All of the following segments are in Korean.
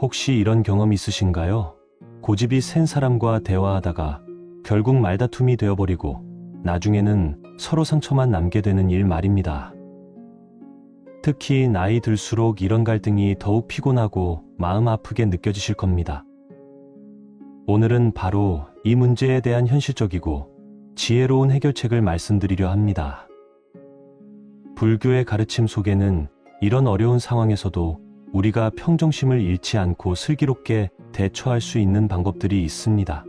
혹시 이런 경험 있으신가요? 고집이 센 사람과 대화하다가 결국 말다툼이 되어버리고 나중에는 서로 상처만 남게 되는 일 말입니다. 특히 나이 들수록 이런 갈등이 더욱 피곤하고 마음 아프게 느껴지실 겁니다. 오늘은 바로 이 문제에 대한 현실적이고 지혜로운 해결책을 말씀드리려 합니다. 불교의 가르침 속에는 이런 어려운 상황에서도 우리가 평정심을 잃지 않고 슬기롭게 대처할 수 있는 방법들이 있습니다.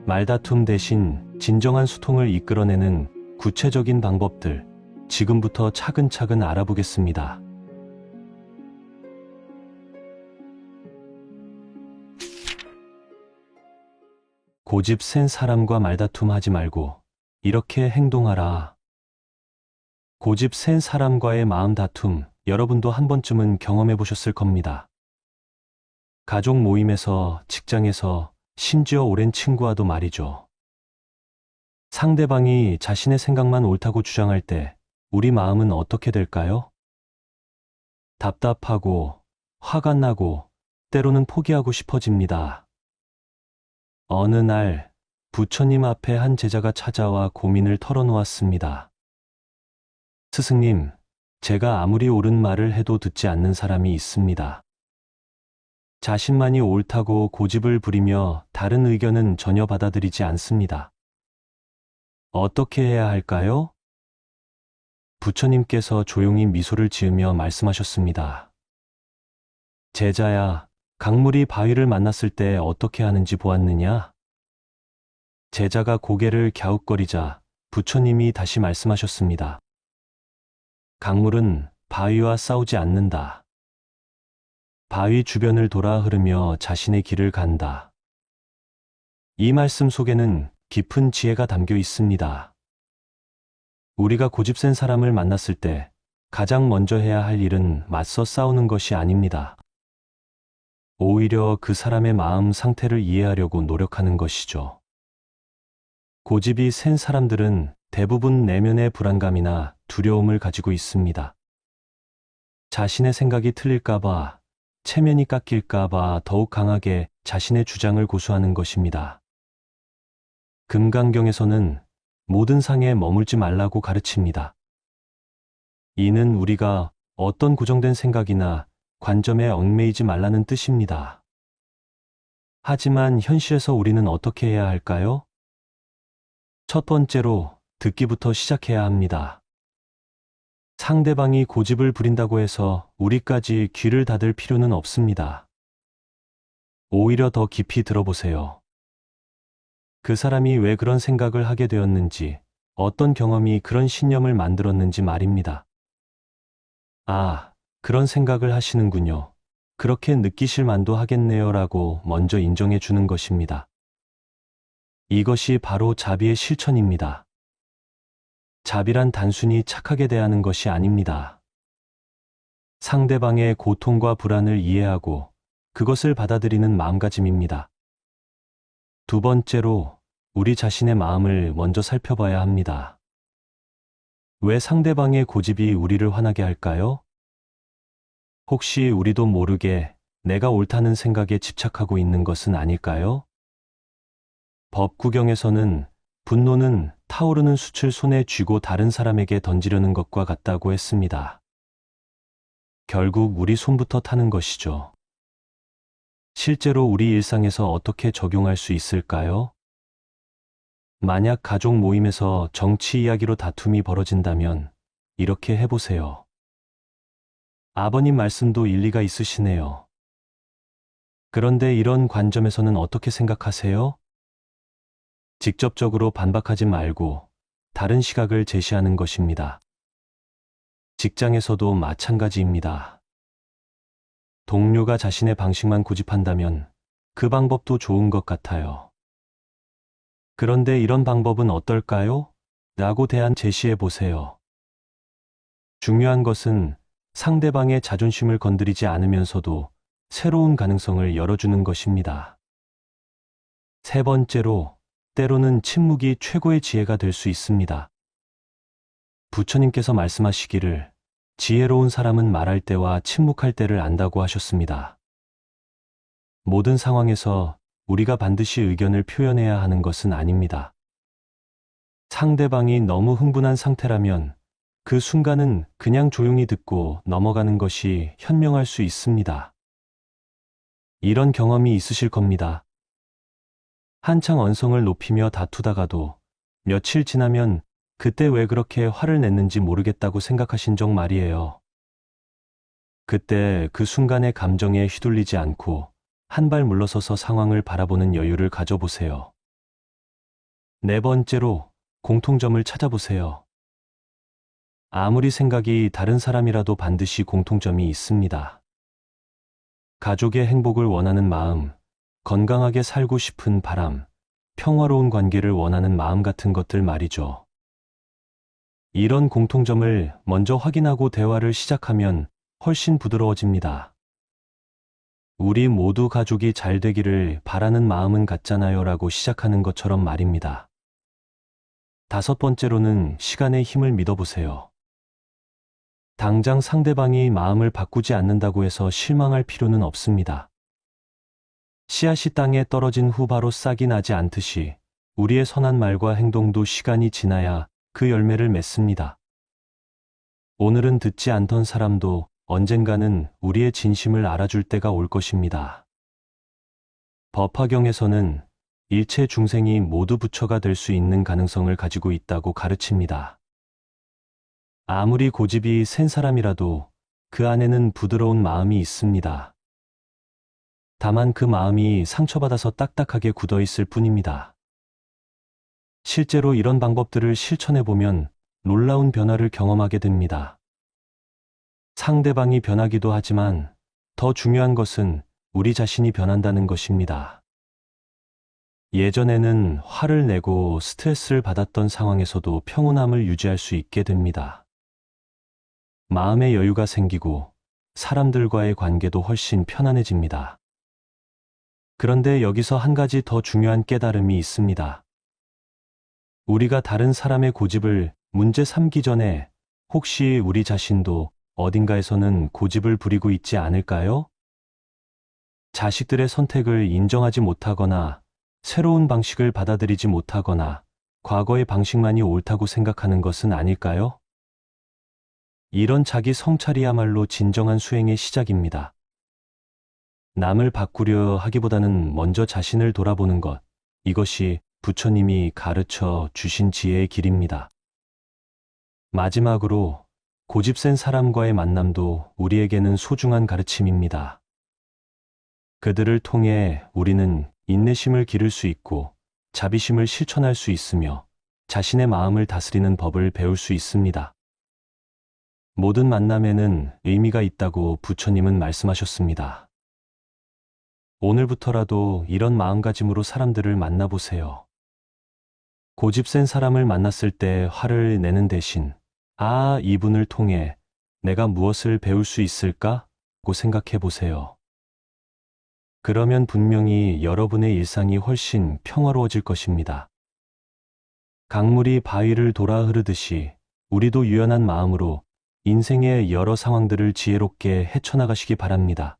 말다툼 대신 진정한 소통을 이끌어내는 구체적인 방법들, 지금부터 차근차근 알아보겠습니다. 고집 센 사람과 말다툼 하지 말고 이렇게 행동하라. 고집 센 사람과의 마음 다툼, 여러분도 한 번쯤은 경험해 보셨을 겁니다. 가족 모임에서, 직장에서, 심지어 오랜 친구와도 말이죠. 상대방이 자신의 생각만 옳다고 주장할 때 우리 마음은 어떻게 될까요? 답답하고, 화가 나고, 때로는 포기하고 싶어집니다. 어느 날 부처님 앞에 한 제자가 찾아와 고민을 털어놓았습니다. 스승님, 제가 아무리 옳은 말을 해도 듣지 않는 사람이 있습니다. 자신만이 옳다고 고집을 부리며 다른 의견은 전혀 받아들이지 않습니다. 어떻게 해야 할까요? 부처님께서 조용히 미소를 지으며 말씀하셨습니다. 제자야, 강물이 바위를 만났을 때 어떻게 하는지 보았느냐? 제자가 고개를 갸웃거리자 부처님이 다시 말씀하셨습니다. 강물은 바위와 싸우지 않는다. 바위 주변을 돌아 흐르며 자신의 길을 간다. 이 말씀 속에는 깊은 지혜가 담겨 있습니다. 우리가 고집센 사람을 만났을 때 가장 먼저 해야 할 일은 맞서 싸우는 것이 아닙니다. 오히려 그 사람의 마음 상태를 이해하려고 노력하는 것이죠. 고집이 센 사람들은 대부분 내면의 불안감이나 두려움을 가지고 있습니다. 자신의 생각이 틀릴까봐, 체면이 깎일까봐 더욱 강하게 자신의 주장을 고수하는 것입니다. 금강경에서는 모든 상에 머물지 말라고 가르칩니다. 이는 우리가 어떤 고정된 생각이나 관점에 얽매이지 말라는 뜻입니다. 하지만 현실에서 우리는 어떻게 해야 할까요? 첫 번째로 듣기부터 시작해야 합니다. 상대방이 고집을 부린다고 해서 우리까지 귀를 닫을 필요는 없습니다. 오히려 더 깊이 들어보세요. 그 사람이 왜 그런 생각을 하게 되었는지, 어떤 경험이 그런 신념을 만들었는지 말입니다. 아, 그런 생각을 하시는군요. 그렇게 느끼실 만도 하겠네요 라고 먼저 인정해 주는 것입니다. 이것이 바로 자비의 실천입니다. 자비란 단순히 착하게 대하는 것이 아닙니다. 상대방의 고통과 불안을 이해하고 그것을 받아들이는 마음가짐입니다. 두 번째로, 우리 자신의 마음을 먼저 살펴봐야 합니다. 왜 상대방의 고집이 우리를 화나게 할까요? 혹시 우리도 모르게 내가 옳다는 생각에 집착하고 있는 것은 아닐까요? 법구경에서는 분노는 타오르는 숯을 손에 쥐고 다른 사람에게 던지려는 것과 같다고 했습니다. 결국 우리 손부터 타는 것이죠. 실제로 우리 일상에서 어떻게 적용할 수 있을까요? 만약 가족 모임에서 정치 이야기로 다툼이 벌어진다면 이렇게 해보세요. 아버님 말씀도 일리가 있으시네요. 그런데 이런 관점에서는 어떻게 생각하세요? 직접적으로 반박하지 말고 다른 시각을 제시하는 것입니다. 직장에서도 마찬가지입니다. 동료가 자신의 방식만 고집한다면 그 방법도 좋은 것 같아요. 그런데 이런 방법은 어떨까요? 라고 대안 제시해 보세요. 중요한 것은 상대방의 자존심을 건드리지 않으면서도 새로운 가능성을 열어주는 것입니다. 세 번째로, 때로는 침묵이 최고의 지혜가 될 수 있습니다. 부처님께서 말씀하시기를 지혜로운 사람은 말할 때와 침묵할 때를 안다고 하셨습니다. 모든 상황에서 우리가 반드시 의견을 표현해야 하는 것은 아닙니다. 상대방이 너무 흥분한 상태라면 그 순간은 그냥 조용히 듣고 넘어가는 것이 현명할 수 있습니다. 이런 경험이 있으실 겁니다. 한창 언성을 높이며 다투다가도 며칠 지나면 그때 왜 그렇게 화를 냈는지 모르겠다고 생각하신 적 말이에요. 그때 그 순간의 감정에 휘둘리지 않고 한 발 물러서서 상황을 바라보는 여유를 가져보세요. 네 번째로, 공통점을 찾아보세요. 아무리 생각이 다른 사람이라도 반드시 공통점이 있습니다. 가족의 행복을 원하는 마음, 건강하게 살고 싶은 바람, 평화로운 관계를 원하는 마음 같은 것들 말이죠. 이런 공통점을 먼저 확인하고 대화를 시작하면 훨씬 부드러워집니다. 우리 모두 가족이 잘 되기를 바라는 마음은 같잖아요 라고 시작하는 것처럼 말입니다. 다섯 번째로는 시간의 힘을 믿어보세요. 당장 상대방이 마음을 바꾸지 않는다고 해서 실망할 필요는 없습니다. 씨앗이 땅에 떨어진 후 바로 싹이 나지 않듯이 우리의 선한 말과 행동도 시간이 지나야 그 열매를 맺습니다. 오늘은 듣지 않던 사람도 언젠가는 우리의 진심을 알아줄 때가 올 것입니다. 법화경에서는 일체 중생이 모두 부처가 될 수 있는 가능성을 가지고 있다고 가르칩니다. 아무리 고집이 센 사람이라도 그 안에는 부드러운 마음이 있습니다. 다만 그 마음이 상처받아서 딱딱하게 굳어 있을 뿐입니다. 실제로 이런 방법들을 실천해보면 놀라운 변화를 경험하게 됩니다. 상대방이 변하기도 하지만 더 중요한 것은 우리 자신이 변한다는 것입니다. 예전에는 화를 내고 스트레스를 받았던 상황에서도 평온함을 유지할 수 있게 됩니다. 마음의 여유가 생기고 사람들과의 관계도 훨씬 편안해집니다. 그런데 여기서 한 가지 더 중요한 깨달음이 있습니다. 우리가 다른 사람의 고집을 문제 삼기 전에 혹시 우리 자신도 어딘가에서는 고집을 부리고 있지 않을까요? 자식들의 선택을 인정하지 못하거나 새로운 방식을 받아들이지 못하거나 과거의 방식만이 옳다고 생각하는 것은 아닐까요? 이런 자기 성찰이야말로 진정한 수행의 시작입니다. 남을 바꾸려 하기보다는 먼저 자신을 돌아보는 것, 이것이 부처님이 가르쳐 주신 지혜의 길입니다. 마지막으로 고집 센 사람과의 만남도 우리에게는 소중한 가르침입니다. 그들을 통해 우리는 인내심을 기를 수 있고 자비심을 실천할 수 있으며 자신의 마음을 다스리는 법을 배울 수 있습니다. 모든 만남에는 의미가 있다고 부처님은 말씀하셨습니다. 오늘부터라도 이런 마음가짐으로 사람들을 만나보세요. 고집 센 사람을 만났을 때 화를 내는 대신 이분을 통해 내가 무엇을 배울 수 있을까? 고 생각해 보세요. 그러면 분명히 여러분의 일상이 훨씬 평화로워질 것입니다. 강물이 바위를 돌아 흐르듯이 우리도 유연한 마음으로 인생의 여러 상황들을 지혜롭게 헤쳐나가시기 바랍니다.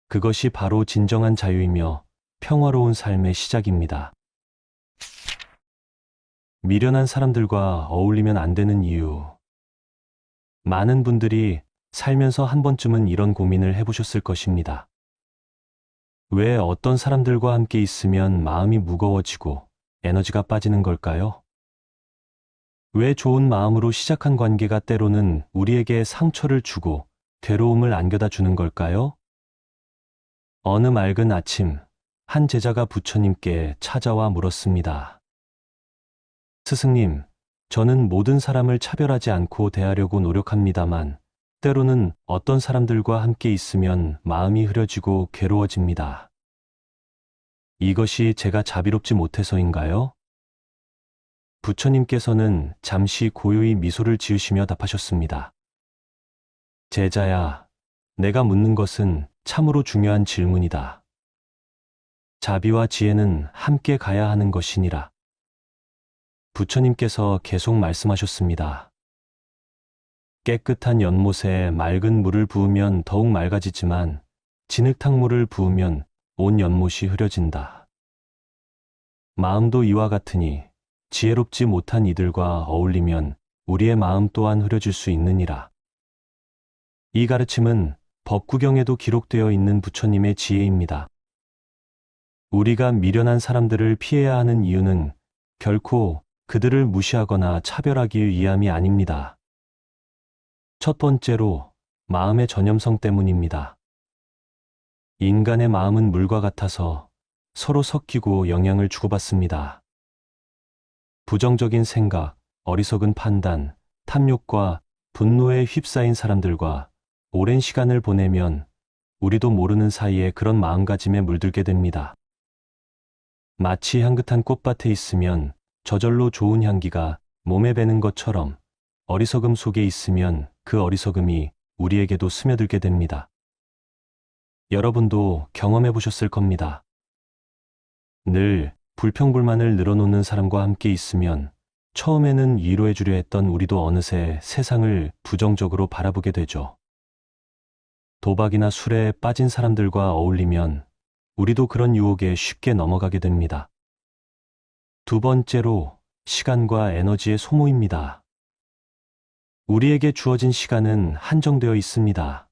그것이 바로 진정한 자유이며 평화로운 삶의 시작입니다. 미련한 사람들과 어울리면 안 되는 이유. 많은 분들이 살면서 한 번쯤은 이런 고민을 해보셨을 것입니다. 왜 어떤 사람들과 함께 있으면 마음이 무거워지고 에너지가 빠지는 걸까요? 왜 좋은 마음으로 시작한 관계가 때로는 우리에게 상처를 주고 괴로움을 안겨다 주는 걸까요? 어느 맑은 아침, 한 제자가 부처님께 찾아와 물었습니다. 스승님, 저는 모든 사람을 차별하지 않고 대하려고 노력합니다만 때로는 어떤 사람들과 함께 있으면 마음이 흐려지고 괴로워집니다. 이것이 제가 자비롭지 못해서인가요? 부처님께서는 잠시 고요히 미소를 지으시며 답하셨습니다. 제자야, 내가 묻는 것은 참으로 중요한 질문이다. 자비와 지혜는 함께 가야 하는 것이니라. 부처님께서 계속 말씀하셨습니다. 깨끗한 연못에 맑은 물을 부으면 더욱 맑아지지만 진흙탕물을 부으면 온 연못이 흐려진다. 마음도 이와 같으니 지혜롭지 못한 이들과 어울리면 우리의 마음 또한 흐려질 수 있느니라. 이 가르침은 법구경에도 기록되어 있는 부처님의 지혜입니다. 우리가 미련한 사람들을 피해야 하는 이유는 결코 그들을 무시하거나 차별하기 위함이 아닙니다. 첫 번째로 마음의 전염성 때문입니다. 인간의 마음은 물과 같아서 서로 섞이고 영향을 주고받습니다. 부정적인 생각, 어리석은 판단, 탐욕과 분노에 휩싸인 사람들과 오랜 시간을 보내면 우리도 모르는 사이에 그런 마음가짐에 물들게 됩니다. 마치 향긋한 꽃밭에 있으면 저절로 좋은 향기가 몸에 배는 것처럼 어리석음 속에 있으면 그 어리석음이 우리에게도 스며들게 됩니다. 여러분도 경험해 보셨을 겁니다. 늘 불평불만을 늘어놓는 사람과 함께 있으면 처음에는 위로해 주려 했던 우리도 어느새 세상을 부정적으로 바라보게 되죠. 도박이나 술에 빠진 사람들과 어울리면 우리도 그런 유혹에 쉽게 넘어가게 됩니다. 두 번째로 시간과 에너지의 소모입니다. 우리에게 주어진 시간은 한정되어 있습니다.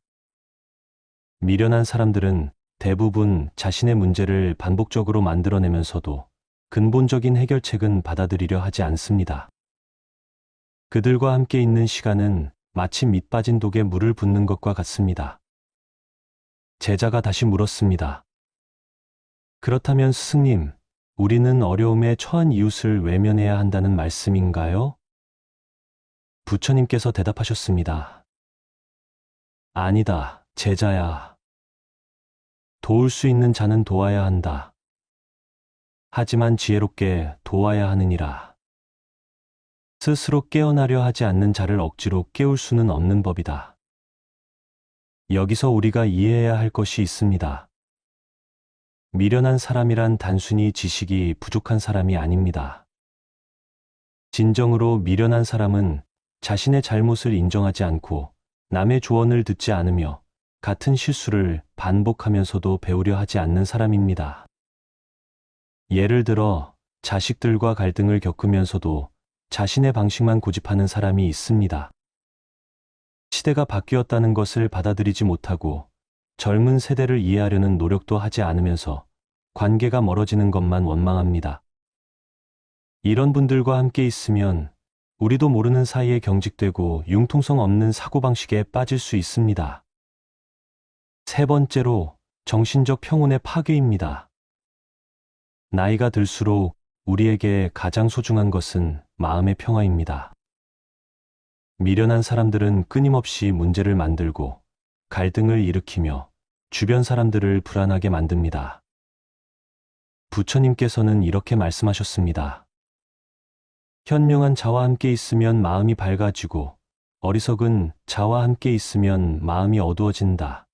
미련한 사람들은 대부분 자신의 문제를 반복적으로 만들어내면서도 근본적인 해결책은 받아들이려 하지 않습니다. 그들과 함께 있는 시간은 마치 밑 빠진 독에 물을 붓는 것과 같습니다. 제자가 다시 물었습니다. 그렇다면 스승님, 우리는 어려움에 처한 이웃을 외면해야 한다는 말씀인가요? 부처님께서 대답하셨습니다. 아니다, 제자야. 도울 수 있는 자는 도와야 한다. 하지만 지혜롭게 도와야 하느니라. 스스로 깨어나려 하지 않는 자를 억지로 깨울 수는 없는 법이다. 여기서 우리가 이해해야 할 것이 있습니다. 미련한 사람이란 단순히 지식이 부족한 사람이 아닙니다. 진정으로 미련한 사람은 자신의 잘못을 인정하지 않고 남의 조언을 듣지 않으며 같은 실수를 반복하면서도 배우려 하지 않는 사람입니다. 예를 들어 자식들과 갈등을 겪으면서도 자신의 방식만 고집하는 사람이 있습니다. 시대가 바뀌었다는 것을 받아들이지 못하고 젊은 세대를 이해하려는 노력도 하지 않으면서 관계가 멀어지는 것만 원망합니다. 이런 분들과 함께 있으면 우리도 모르는 사이에 경직되고 융통성 없는 사고방식에 빠질 수 있습니다. 세 번째로 정신적 평온의 파괴입니다. 나이가 들수록 우리에게 가장 소중한 것은 마음의 평화입니다. 미련한 사람들은 끊임없이 문제를 만들고 갈등을 일으키며 주변 사람들을 불안하게 만듭니다. 부처님께서는 이렇게 말씀하셨습니다. 현명한 자와 함께 있으면 마음이 밝아지고 어리석은 자와 함께 있으면 마음이 어두워진다.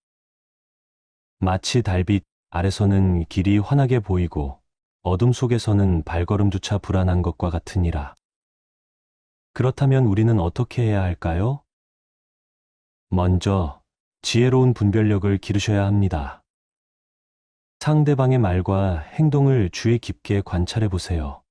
마치 달빛 아래서는 길이 환하게 보이고 어둠 속에서는 발걸음조차 불안한 것과 같으니라. 그렇다면 우리는 어떻게 해야 할까요? 먼저 지혜로운 분별력을 기르셔야 합니다. 상대방의 말과 행동을 주의 깊게 관찰해 보세요.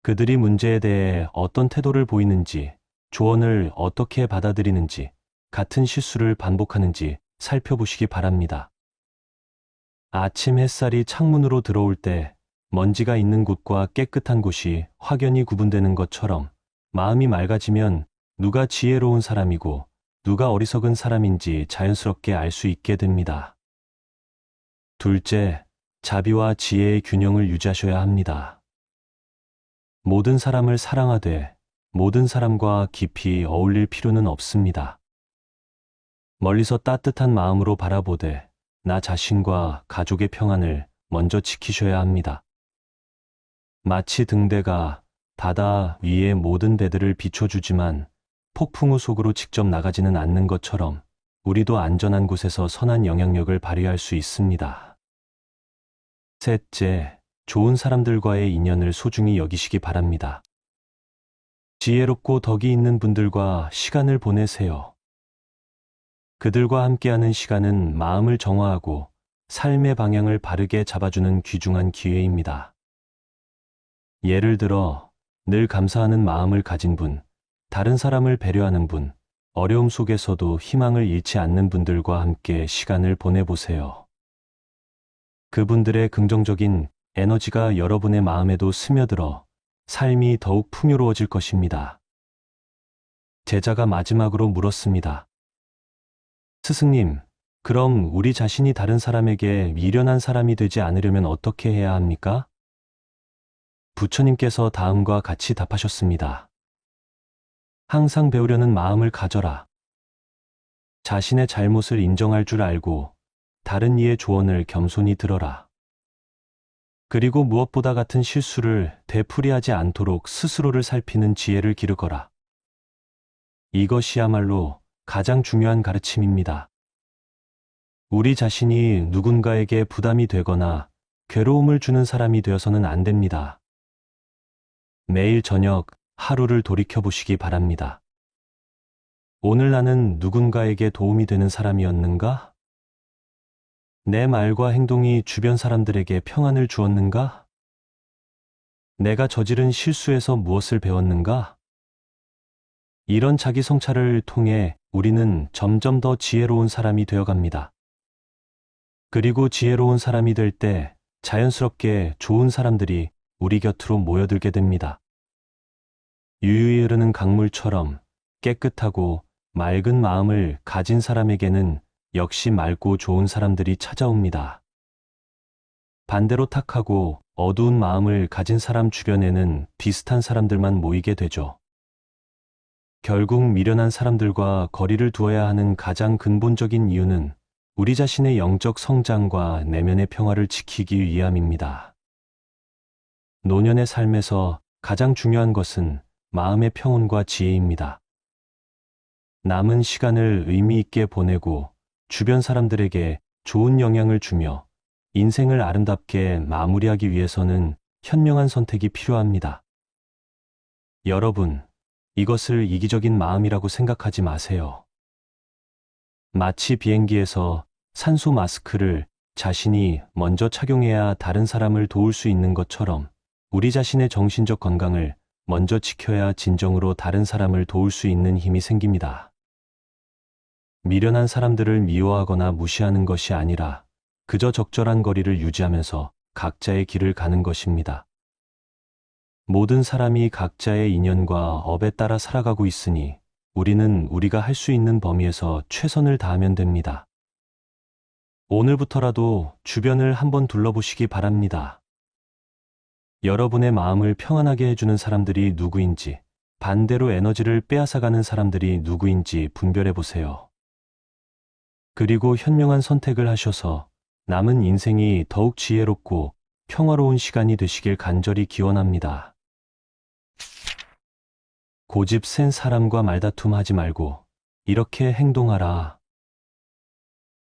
그들이 문제에 대해 어떤 태도를 보이는지, 조언을 어떻게 받아들이는지, 같은 실수를 반복하는지 살펴보시기 바랍니다. 아침 햇살이 창문으로 들어올 때 먼지가 있는 곳과 깨끗한 곳이 확연히 구분되는 것처럼 마음이 맑아지면 누가 지혜로운 사람이고 누가 어리석은 사람인지 자연스럽게 알 수 있게 됩니다. 둘째, 자비와 지혜의 균형을 유지하셔야 합니다. 모든 사람을 사랑하되 모든 사람과 깊이 어울릴 필요는 없습니다. 멀리서 따뜻한 마음으로 바라보되 나 자신과 가족의 평안을 먼저 지키셔야 합니다. 마치 등대가 바다 위의 모든 배들을 비춰주지만 폭풍우 속으로 직접 나가지는 않는 것처럼 우리도 안전한 곳에서 선한 영향력을 발휘할 수 있습니다. 셋째, 좋은 사람들과의 인연을 소중히 여기시기 바랍니다. 지혜롭고 덕이 있는 분들과 시간을 보내세요. 그들과 함께하는 시간은 마음을 정화하고 삶의 방향을 바르게 잡아주는 귀중한 기회입니다. 예를 들어, 늘 감사하는 마음을 가진 분, 다른 사람을 배려하는 분, 어려움 속에서도 희망을 잃지 않는 분들과 함께 시간을 보내보세요. 그분들의 긍정적인 에너지가 여러분의 마음에도 스며들어 삶이 더욱 풍요로워질 것입니다. 제자가 마지막으로 물었습니다. 스승님, 그럼 우리 자신이 다른 사람에게 미련한 사람이 되지 않으려면 어떻게 해야 합니까? 부처님께서 다음과 같이 답하셨습니다. 항상 배우려는 마음을 가져라. 자신의 잘못을 인정할 줄 알고 다른 이의 조언을 겸손히 들어라. 그리고 무엇보다 같은 실수를 되풀이하지 않도록 스스로를 살피는 지혜를 기르거라. 이것이야말로 가장 중요한 가르침입니다. 우리 자신이 누군가에게 부담이 되거나 괴로움을 주는 사람이 되어서는 안 됩니다. 매일 저녁 하루를 돌이켜보시기 바랍니다. 오늘 나는 누군가에게 도움이 되는 사람이었는가? 내 말과 행동이 주변 사람들에게 평안을 주었는가? 내가 저지른 실수에서 무엇을 배웠는가? 이런 자기 성찰을 통해 우리는 점점 더 지혜로운 사람이 되어갑니다. 그리고 지혜로운 사람이 될 때 자연스럽게 좋은 사람들이 우리 곁으로 모여들게 됩니다. 유유히 흐르는 강물처럼 깨끗하고 맑은 마음을 가진 사람에게는 역시 맑고 좋은 사람들이 찾아옵니다. 반대로 탁하고 어두운 마음을 가진 사람 주변에는 비슷한 사람들만 모이게 되죠. 결국 미련한 사람들과 거리를 두어야 하는 가장 근본적인 이유는 우리 자신의 영적 성장과 내면의 평화를 지키기 위함입니다. 노년의 삶에서 가장 중요한 것은 마음의 평온과 지혜입니다. 남은 시간을 의미 있게 보내고 주변 사람들에게 좋은 영향을 주며 인생을 아름답게 마무리하기 위해서는 현명한 선택이 필요합니다. 여러분, 이것을 이기적인 마음이라고 생각하지 마세요. 마치 비행기에서 산소 마스크를 자신이 먼저 착용해야 다른 사람을 도울 수 있는 것처럼 우리 자신의 정신적 건강을 먼저 지켜야 진정으로 다른 사람을 도울 수 있는 힘이 생깁니다. 미련한 사람들을 미워하거나 무시하는 것이 아니라 그저 적절한 거리를 유지하면서 각자의 길을 가는 것입니다. 모든 사람이 각자의 인연과 업에 따라 살아가고 있으니 우리는 우리가 할 수 있는 범위에서 최선을 다하면 됩니다. 오늘부터라도 주변을 한번 둘러보시기 바랍니다. 여러분의 마음을 평안하게 해주는 사람들이 누구인지, 반대로 에너지를 빼앗아가는 사람들이 누구인지 분별해 보세요. 그리고 현명한 선택을 하셔서 남은 인생이 더욱 지혜롭고 평화로운 시간이 되시길 간절히 기원합니다. 고집 센 사람과 말다툼하지 말고 이렇게 행동하라.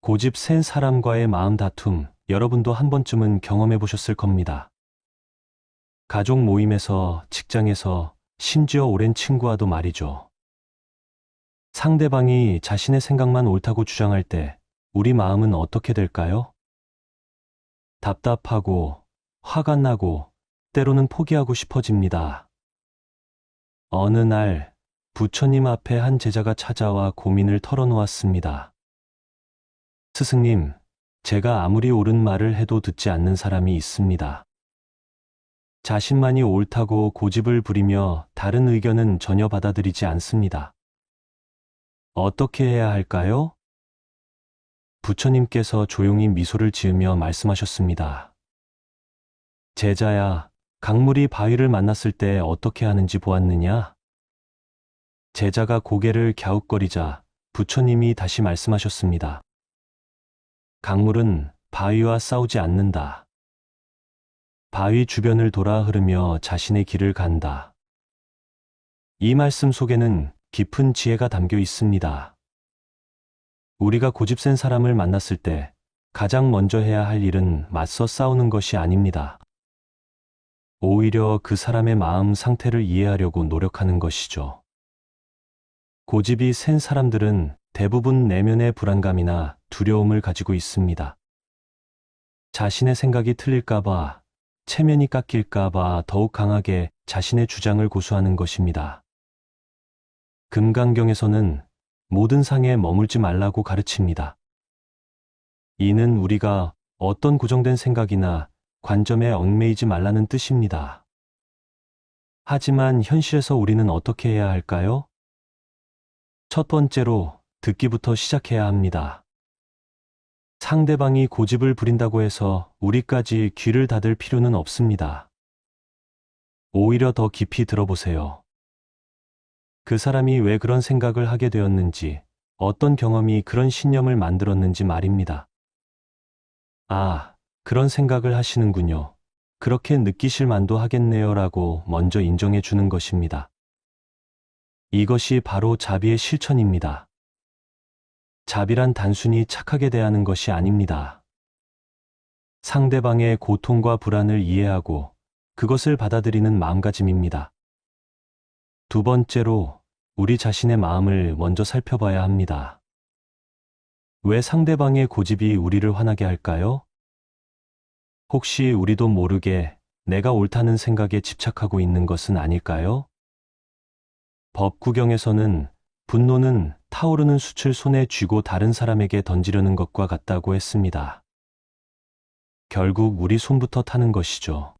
고집 센 사람과의 마음 다툼, 여러분도 한 번쯤은 경험해 보셨을 겁니다. 가족 모임에서, 직장에서, 심지어 오랜 친구와도 말이죠. 상대방이 자신의 생각만 옳다고 주장할 때 우리 마음은 어떻게 될까요? 답답하고, 화가 나고, 때로는 포기하고 싶어집니다. 어느 날 부처님 앞에 한 제자가 찾아와 고민을 털어놓았습니다. 스승님, 제가 아무리 옳은 말을 해도 듣지 않는 사람이 있습니다. 자신만이 옳다고 고집을 부리며 다른 의견은 전혀 받아들이지 않습니다. 어떻게 해야 할까요? 부처님께서 조용히 미소를 지으며 말씀하셨습니다. 제자야, 강물이 바위를 만났을 때 어떻게 하는지 보았느냐? 제자가 고개를 갸웃거리자 부처님이 다시 말씀하셨습니다. 강물은 바위와 싸우지 않는다. 바위 주변을 돌아 흐르며 자신의 길을 간다. 이 말씀 속에는 깊은 지혜가 담겨 있습니다. 우리가 고집센 사람을 만났을 때 가장 먼저 해야 할 일은 맞서 싸우는 것이 아닙니다. 오히려 그 사람의 마음 상태를 이해하려고 노력하는 것이죠. 고집이 센 사람들은 대부분 내면의 불안감이나 두려움을 가지고 있습니다. 자신의 생각이 틀릴까봐, 체면이 깎일까봐 더욱 강하게 자신의 주장을 고수하는 것입니다. 금강경에서는 모든 상에 머물지 말라고 가르칩니다. 이는 우리가 어떤 고정된 생각이나 관점에 얽매이지 말라는 뜻입니다. 하지만 현실에서 우리는 어떻게 해야 할까요? 첫 번째로 듣기부터 시작해야 합니다. 상대방이 고집을 부린다고 해서 우리까지 귀를 닫을 필요는 없습니다. 오히려 더 깊이 들어보세요. 그 사람이 왜 그런 생각을 하게 되었는지, 어떤 경험이 그런 신념을 만들었는지 말입니다. 아, 그런 생각을 하시는군요. 그렇게 느끼실 만도 하겠네요 라고 먼저 인정해 주는 것입니다. 이것이 바로 자비의 실천입니다. 자비란 단순히 착하게 대하는 것이 아닙니다. 상대방의 고통과 불안을 이해하고 그것을 받아들이는 마음가짐입니다. 두 번째로 우리 자신의 마음을 먼저 살펴봐야 합니다. 왜 상대방의 고집이 우리를 화나게 할까요? 혹시 우리도 모르게 내가 옳다는 생각에 집착하고 있는 것은 아닐까요? 법구경에서는 분노는 타오르는 숯을 손에 쥐고 다른 사람에게 던지려는 것과 같다고 했습니다. 결국 우리 손부터 타는 것이죠.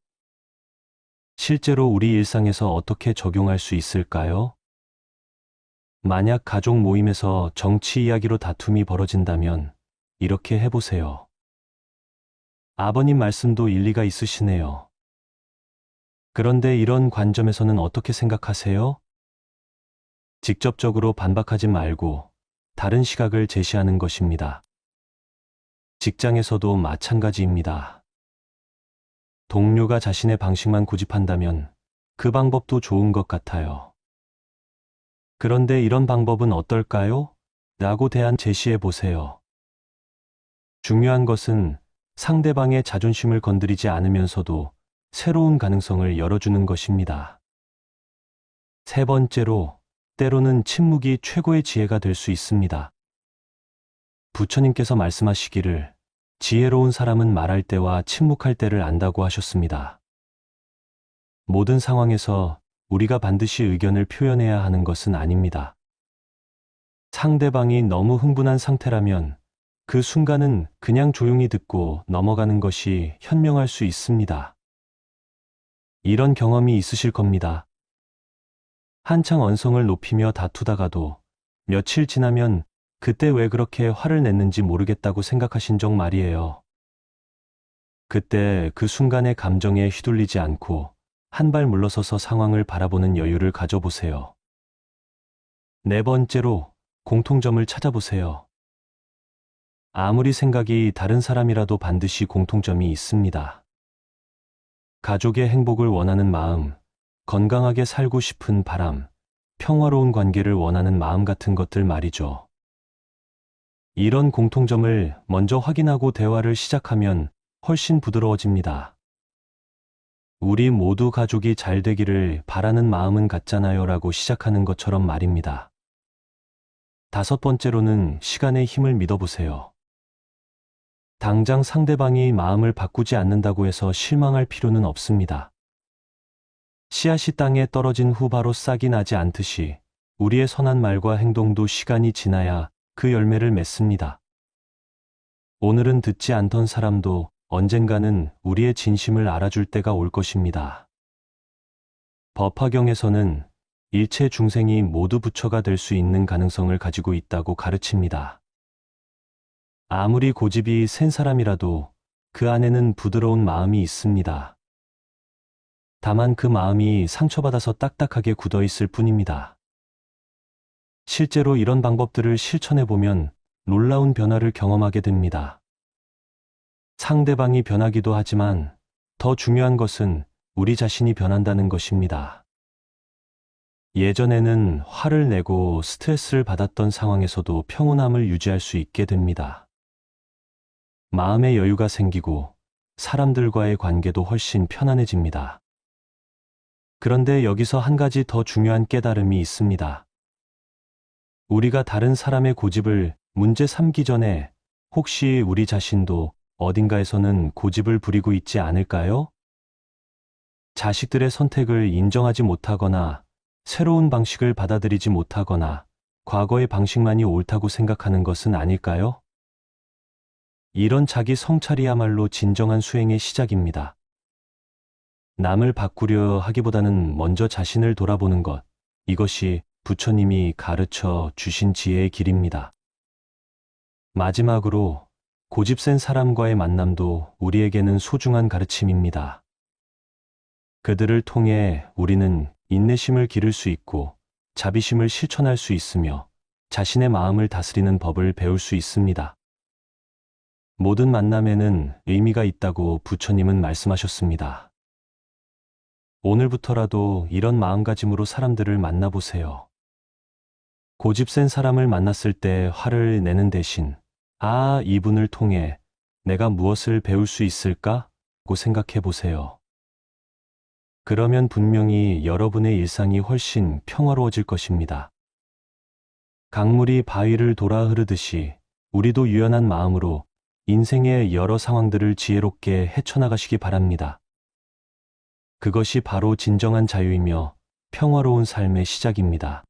실제로 우리 일상에서 어떻게 적용할 수 있을까요? 만약 가족 모임에서 정치 이야기로 다툼이 벌어진다면 이렇게 해보세요. 아버님 말씀도 일리가 있으시네요. 그런데 이런 관점에서는 어떻게 생각하세요? 직접적으로 반박하지 말고 다른 시각을 제시하는 것입니다. 직장에서도 마찬가지입니다. 동료가 자신의 방식만 고집한다면 그 방법도 좋은 것 같아요. 그런데 이런 방법은 어떨까요? 라고 대안 제시해 보세요. 중요한 것은 상대방의 자존심을 건드리지 않으면서도 새로운 가능성을 열어주는 것입니다. 세 번째로, 때로는 침묵이 최고의 지혜가 될 수 있습니다. 부처님께서 말씀하시기를 지혜로운 사람은 말할 때와 침묵할 때를 안다고 하셨습니다. 모든 상황에서 우리가 반드시 의견을 표현해야 하는 것은 아닙니다. 상대방이 너무 흥분한 상태라면 그 순간은 그냥 조용히 듣고 넘어가는 것이 현명할 수 있습니다. 이런 경험이 있으실 겁니다. 한창 언성을 높이며 다투다가도 며칠 지나면 그때 왜 그렇게 화를 냈는지 모르겠다고 생각하신 적 말이에요. 그때 그 순간의 감정에 휘둘리지 않고 한 발 물러서서 상황을 바라보는 여유를 가져보세요. 네 번째로, 공통점을 찾아보세요. 아무리 생각이 다른 사람이라도 반드시 공통점이 있습니다. 가족의 행복을 원하는 마음, 건강하게 살고 싶은 바람, 평화로운 관계를 원하는 마음 같은 것들 말이죠. 이런 공통점을 먼저 확인하고 대화를 시작하면 훨씬 부드러워집니다. 우리 모두 가족이 잘 되기를 바라는 마음은 같잖아요 라고 시작하는 것처럼 말입니다. 다섯 번째로는 시간의 힘을 믿어보세요. 당장 상대방이 마음을 바꾸지 않는다고 해서 실망할 필요는 없습니다. 씨앗이 땅에 떨어진 후 바로 싹이 나지 않듯이 우리의 선한 말과 행동도 시간이 지나야 그 열매를 맺습니다. 오늘은 듣지 않던 사람도 언젠가는 우리의 진심을 알아줄 때가 올 것입니다. 법화경에서는 일체 중생이 모두 부처가 될 수 있는 가능성을 가지고 있다고 가르칩니다. 아무리 고집이 센 사람이라도 그 안에는 부드러운 마음이 있습니다. 다만 그 마음이 상처받아서 딱딱하게 굳어 있을 뿐입니다. 실제로 이런 방법들을 실천해보면 놀라운 변화를 경험하게 됩니다. 상대방이 변하기도 하지만 더 중요한 것은 우리 자신이 변한다는 것입니다. 예전에는 화를 내고 스트레스를 받았던 상황에서도 평온함을 유지할 수 있게 됩니다. 마음의 여유가 생기고 사람들과의 관계도 훨씬 편안해집니다. 그런데 여기서 한 가지 더 중요한 깨달음이 있습니다. 우리가 다른 사람의 고집을 문제 삼기 전에 혹시 우리 자신도 어딘가에서는 고집을 부리고 있지 않을까요? 자식들의 선택을 인정하지 못하거나 새로운 방식을 받아들이지 못하거나 과거의 방식만이 옳다고 생각하는 것은 아닐까요? 이런 자기 성찰이야말로 진정한 수행의 시작입니다. 남을 바꾸려 하기보다는 먼저 자신을 돌아보는 것, 이것이 부처님이 가르쳐 주신 지혜의 길입니다. 마지막으로 고집센 사람과의 만남도 우리에게는 소중한 가르침입니다. 그들을 통해 우리는 인내심을 기를 수 있고 자비심을 실천할 수 있으며 자신의 마음을 다스리는 법을 배울 수 있습니다. 모든 만남에는 의미가 있다고 부처님은 말씀하셨습니다. 오늘부터라도 이런 마음가짐으로 사람들을 만나보세요. 고집센 사람을 만났을 때 화를 내는 대신 이분을 통해 내가 무엇을 배울 수 있을까? 고 생각해 보세요. 그러면 분명히 여러분의 일상이 훨씬 평화로워질 것입니다. 강물이 바위를 돌아 흐르듯이 우리도 유연한 마음으로 인생의 여러 상황들을 지혜롭게 헤쳐나가시기 바랍니다. 그것이 바로 진정한 자유이며 평화로운 삶의 시작입니다.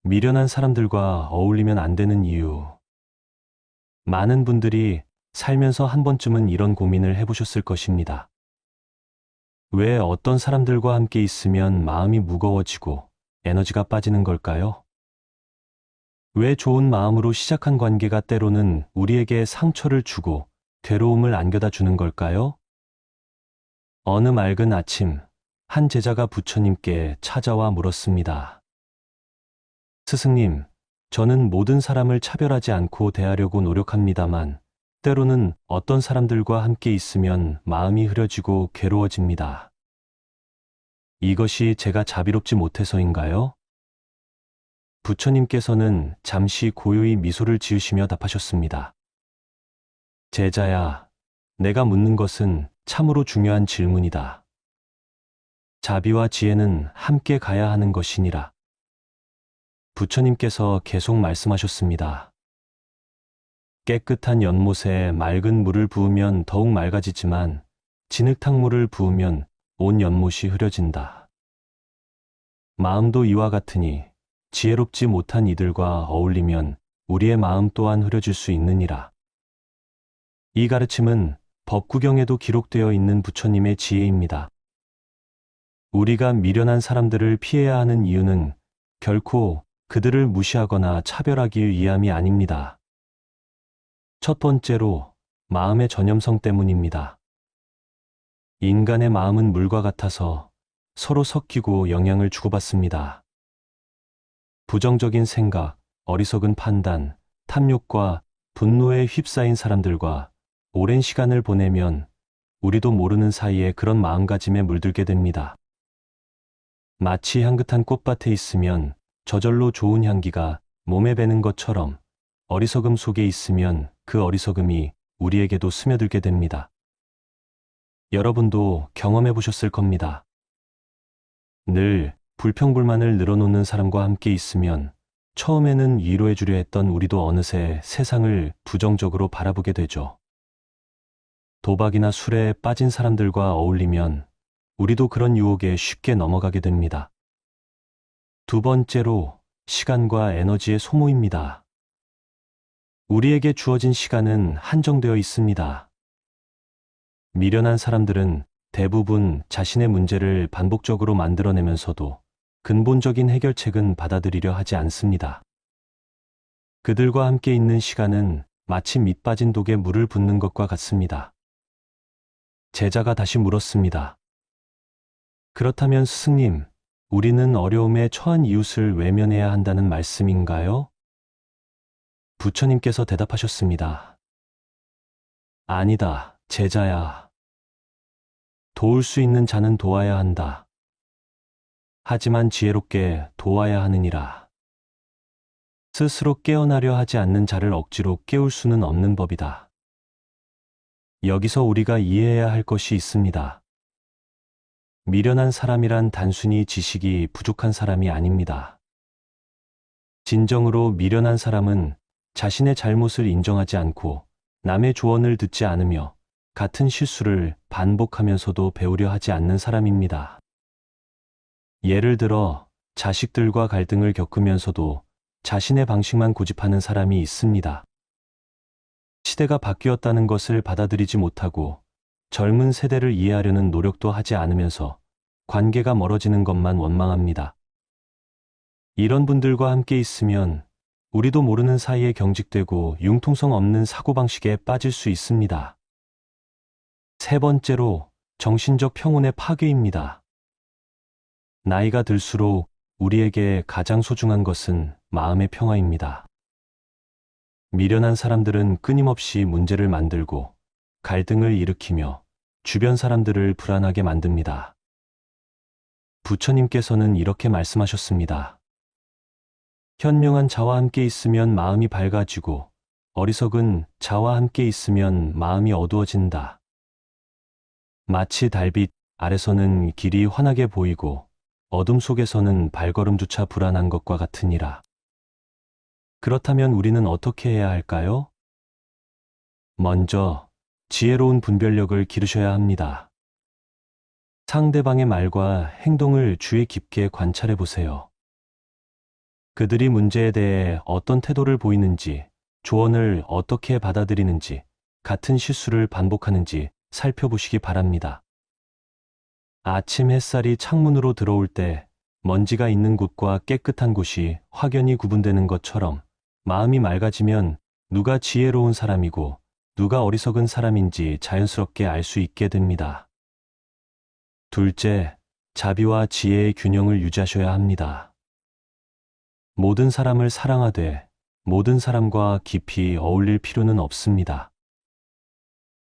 미련한 사람들과 어울리면 안 되는 이유. 많은 분들이 살면서 한 번쯤은 이런 고민을 해보셨을 것입니다. 왜 어떤 사람들과 함께 있으면 마음이 무거워지고 에너지가 빠지는 걸까요? 왜 좋은 마음으로 시작한 관계가 때로는 우리에게 상처를 주고 괴로움을 안겨다 주는 걸까요? 어느 맑은 아침, 한 제자가 부처님께 찾아와 물었습니다. 스승님, 저는 모든 사람을 차별하지 않고 대하려고 노력합니다만, 때로는 어떤 사람들과 함께 있으면 마음이 흐려지고 괴로워집니다. 이것이 제가 자비롭지 못해서인가요? 부처님께서는 잠시 고요히 미소를 지으시며 답하셨습니다. 제자야, 내가 묻는 것은 참으로 중요한 질문이다. 자비와 지혜는 함께 가야 하는 것이니라. 부처님께서 계속 말씀하셨습니다. 깨끗한 연못에 맑은 물을 부으면 더욱 맑아지지만 진흙탕물을 부으면 온 연못이 흐려진다. 마음도 이와 같으니 지혜롭지 못한 이들과 어울리면 우리의 마음 또한 흐려질 수 있느니라. 이 가르침은 법구경에도 기록되어 있는 부처님의 지혜입니다. 우리가 미련한 사람들을 피해야 하는 이유는 결코 그들을 무시하거나 차별하기 위함이 아닙니다. 첫 번째로 마음의 전염성 때문입니다. 인간의 마음은 물과 같아서 서로 섞이고 영향을 주고받습니다. 부정적인 생각, 어리석은 판단, 탐욕과 분노에 휩싸인 사람들과 오랜 시간을 보내면 우리도 모르는 사이에 그런 마음가짐에 물들게 됩니다. 마치 향긋한 꽃밭에 있으면 저절로 좋은 향기가 몸에 배는 것처럼 어리석음 속에 있으면 그 어리석음이 우리에게도 스며들게 됩니다. 여러분도 경험해 보셨을 겁니다. 늘 불평불만을 늘어놓는 사람과 함께 있으면 처음에는 위로해 주려 했던 우리도 어느새 세상을 부정적으로 바라보게 되죠. 도박이나 술에 빠진 사람들과 어울리면 우리도 그런 유혹에 쉽게 넘어가게 됩니다. 두 번째로 시간과 에너지의 소모입니다. 우리에게 주어진 시간은 한정되어 있습니다. 미련한 사람들은 대부분 자신의 문제를 반복적으로 만들어내면서도 근본적인 해결책은 받아들이려 하지 않습니다. 그들과 함께 있는 시간은 마치 밑 빠진 독에 물을 붓는 것과 같습니다. 제자가 다시 물었습니다. 그렇다면 스승님, 우리는 어려움에 처한 이웃을 외면해야 한다는 말씀인가요? 부처님께서 대답하셨습니다. 아니다, 제자야. 도울 수 있는 자는 도와야 한다. 하지만 지혜롭게 도와야 하느니라. 스스로 깨어나려 하지 않는 자를 억지로 깨울 수는 없는 법이다. 여기서 우리가 이해해야 할 것이 있습니다. 미련한 사람이란 단순히 지식이 부족한 사람이 아닙니다. 진정으로 미련한 사람은 자신의 잘못을 인정하지 않고 남의 조언을 듣지 않으며 같은 실수를 반복하면서도 배우려 하지 않는 사람입니다. 예를 들어 자식들과 갈등을 겪으면서도 자신의 방식만 고집하는 사람이 있습니다. 시대가 바뀌었다는 것을 받아들이지 못하고 젊은 세대를 이해하려는 노력도 하지 않으면서 관계가 멀어지는 것만 원망합니다. 이런 분들과 함께 있으면 우리도 모르는 사이에 경직되고 융통성 없는 사고방식에 빠질 수 있습니다. 세 번째로 정신적 평온의 파괴입니다. 나이가 들수록 우리에게 가장 소중한 것은 마음의 평화입니다. 미련한 사람들은 끊임없이 문제를 만들고 갈등을 일으키며 주변 사람들을 불안하게 만듭니다. 부처님께서는 이렇게 말씀하셨습니다. 현명한 자와 함께 있으면 마음이 밝아지고 어리석은 자와 함께 있으면 마음이 어두워진다. 마치 달빛 아래서는 길이 환하게 보이고 어둠 속에서는 발걸음조차 불안한 것과 같으니라. 그렇다면 우리는 어떻게 해야 할까요? 먼저 지혜로운 분별력을 기르셔야 합니다. 상대방의 말과 행동을 주의 깊게 관찰해 보세요. 그들이 문제에 대해 어떤 태도를 보이는지, 조언을 어떻게 받아들이는지, 같은 실수를 반복하는지 살펴보시기 바랍니다. 아침 햇살이 창문으로 들어올 때 먼지가 있는 곳과 깨끗한 곳이 확연히 구분되는 것처럼 마음이 맑아지면 누가 지혜로운 사람이고 누가 어리석은 사람인지 자연스럽게 알 수 있게 됩니다. 둘째, 자비와 지혜의 균형을 유지하셔야 합니다. 모든 사람을 사랑하되 모든 사람과 깊이 어울릴 필요는 없습니다.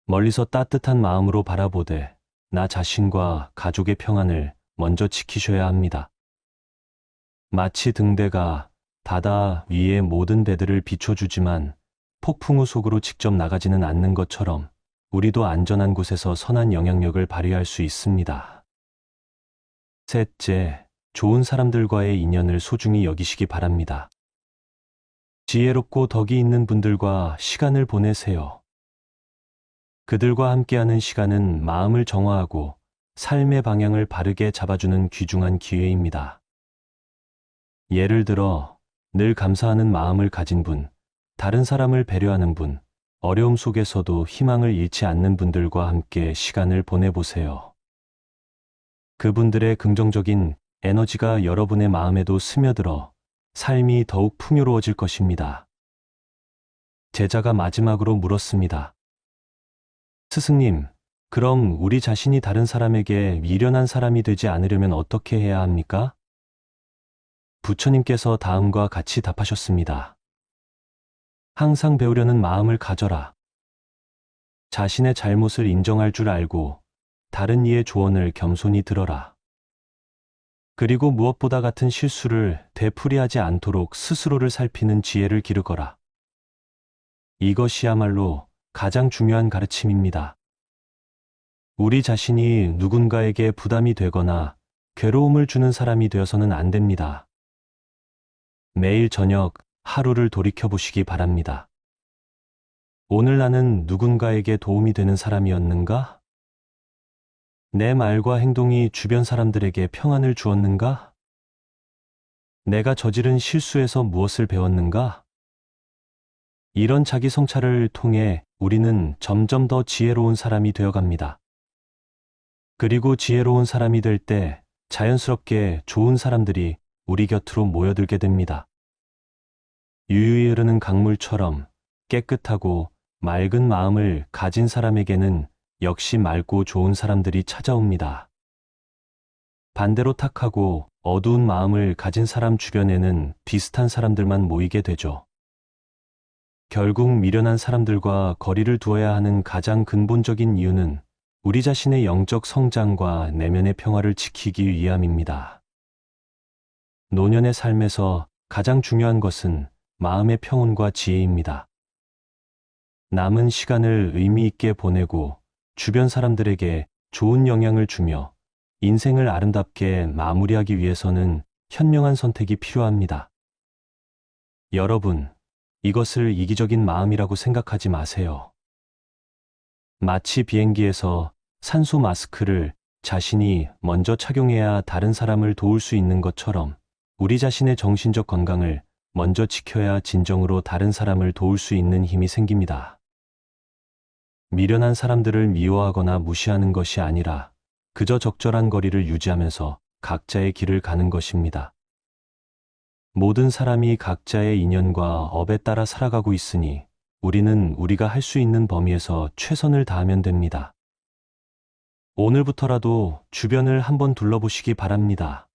멀리서 따뜻한 마음으로 바라보되 나 자신과 가족의 평안을 먼저 지키셔야 합니다. 마치 등대가 바다 위의 모든 배들을 비춰주지만 폭풍 우 속으로 직접 나가지는 않는 것처럼 우리도 안전한 곳에서 선한 영향력을 발휘할 수 있습니다. 셋째, 좋은 사람들과의 인연을 소중히 여기시기 바랍니다. 지혜롭고 덕이 있는 분들과 시간을 보내세요. 그들과 함께하는 시간은 마음을 정화하고 삶의 방향을 바르게 잡아주는 귀중한 기회입니다. 예를 들어 늘 감사하는 마음을 가진 분, 다른 사람을 배려하는 분, 어려움 속에서도 희망을 잃지 않는 분들과 함께 시간을 보내보세요. 그분들의 긍정적인 에너지가 여러분의 마음에도 스며들어 삶이 더욱 풍요로워질 것입니다. 제자가 마지막으로 물었습니다. 스승님, 그럼 우리 자신이 다른 사람에게 미련한 사람이 되지 않으려면 어떻게 해야 합니까? 부처님께서 다음과 같이 답하셨습니다. 항상 배우려는 마음을 가져라. 자신의 잘못을 인정할 줄 알고 다른 이의 조언을 겸손히 들어라. 그리고 무엇보다 같은 실수를 되풀이하지 않도록 스스로를 살피는 지혜를 기르거라. 이것이야말로 가장 중요한 가르침입니다. 우리 자신이 누군가에게 부담이 되거나 괴로움을 주는 사람이 되어서는 안 됩니다. 매일 저녁 하루를 돌이켜보시기 바랍니다. 오늘 나는 누군가에게 도움이 되는 사람이었는가? 내 말과 행동이 주변 사람들에게 평안을 주었는가? 내가 저지른 실수에서 무엇을 배웠는가? 이런 자기 성찰을 통해 우리는 점점 더 지혜로운 사람이 되어갑니다. 그리고 지혜로운 사람이 될 때 자연스럽게 좋은 사람들이 우리 곁으로 모여들게 됩니다. 유유히 흐르는 강물처럼 깨끗하고 맑은 마음을 가진 사람에게는 역시 맑고 좋은 사람들이 찾아옵니다. 반대로 탁하고 어두운 마음을 가진 사람 주변에는 비슷한 사람들만 모이게 되죠. 결국 미련한 사람들과 거리를 두어야 하는 가장 근본적인 이유는 우리 자신의 영적 성장과 내면의 평화를 지키기 위함입니다. 노년의 삶에서 가장 중요한 것은 마음의 평온과 지혜입니다. 남은 시간을 의미 있게 보내고 주변 사람들에게 좋은 영향을 주며 인생을 아름답게 마무리하기 위해서는 현명한 선택이 필요합니다. 여러분, 이것을 이기적인 마음이라고 생각하지 마세요. 마치 비행기에서 산소 마스크를 자신이 먼저 착용해야 다른 사람을 도울 수 있는 것처럼 우리 자신의 정신적 건강을 먼저 지켜야 진정으로 다른 사람을 도울 수 있는 힘이 생깁니다. 미련한 사람들을 미워하거나 무시하는 것이 아니라 그저 적절한 거리를 유지하면서 각자의 길을 가는 것입니다. 모든 사람이 각자의 인연과 업에 따라 살아가고 있으니 우리는 우리가 할 수 있는 범위에서 최선을 다하면 됩니다. 오늘부터라도 주변을 한번 둘러보시기 바랍니다.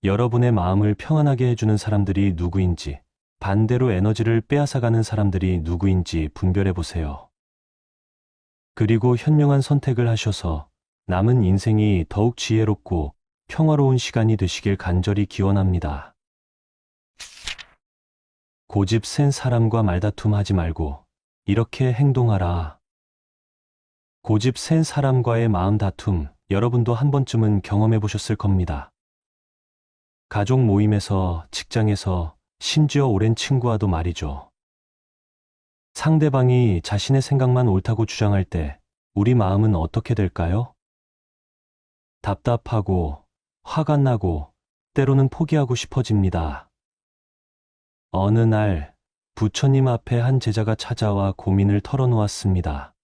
여러분의 마음을 평안하게 해주는 사람들이 누구인지, 반대로 에너지를 빼앗아가는 사람들이 누구인지 분별해 보세요. 그리고 현명한 선택을 하셔서 남은 인생이 더욱 지혜롭고 평화로운 시간이 되시길 간절히 기원합니다. 고집 센 사람과 말다툼 하지 말고 이렇게 행동하라. 고집 센 사람과의 마음 다툼, 여러분도 한 번쯤은 경험해 보셨을 겁니다. 가족 모임에서, 직장에서, 심지어 오랜 친구와도 말이죠. 상대방이 자신의 생각만 옳다고 주장할 때 우리 마음은 어떻게 될까요? 답답하고, 화가 나고, 때로는 포기하고 싶어집니다. 어느 날 부처님 앞에 한 제자가 찾아와 고민을 털어놓았습니다.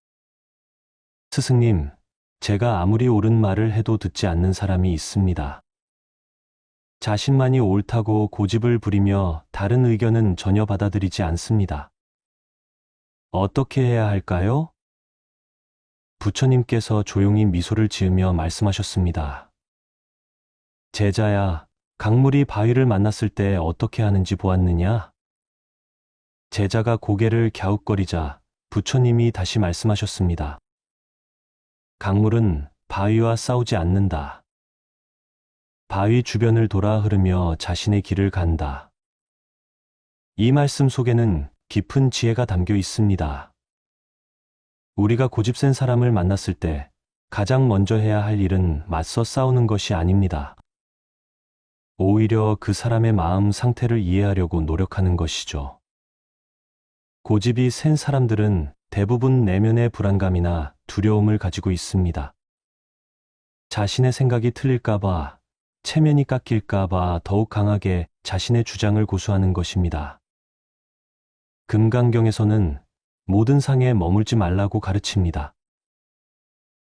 스승님, 제가 아무리 옳은 말을 해도 듣지 않는 사람이 있습니다. 자신만이 옳다고 고집을 부리며 다른 의견은 전혀 받아들이지 않습니다. 어떻게 해야 할까요? 부처님께서 조용히 미소를 지으며 말씀하셨습니다. 제자야, 강물이 바위를 만났을 때 어떻게 하는지 보았느냐? 제자가 고개를 갸웃거리자 부처님이 다시 말씀하셨습니다. 강물은 바위와 싸우지 않는다. 바위 주변을 돌아 흐르며 자신의 길을 간다. 이 말씀 속에는 깊은 지혜가 담겨 있습니다. 우리가 고집센 사람을 만났을 때 가장 먼저 해야 할 일은 맞서 싸우는 것이 아닙니다. 오히려 그 사람의 마음 상태를 이해하려고 노력하는 것이죠. 고집이 센 사람들은 대부분 내면의 불안감이나 두려움을 가지고 있습니다. 자신의 생각이 틀릴까봐, 체면이 깎일까봐 더욱 강하게 자신의 주장을 고수하는 것입니다. 금강경에서는 모든 상에 머물지 말라고 가르칩니다.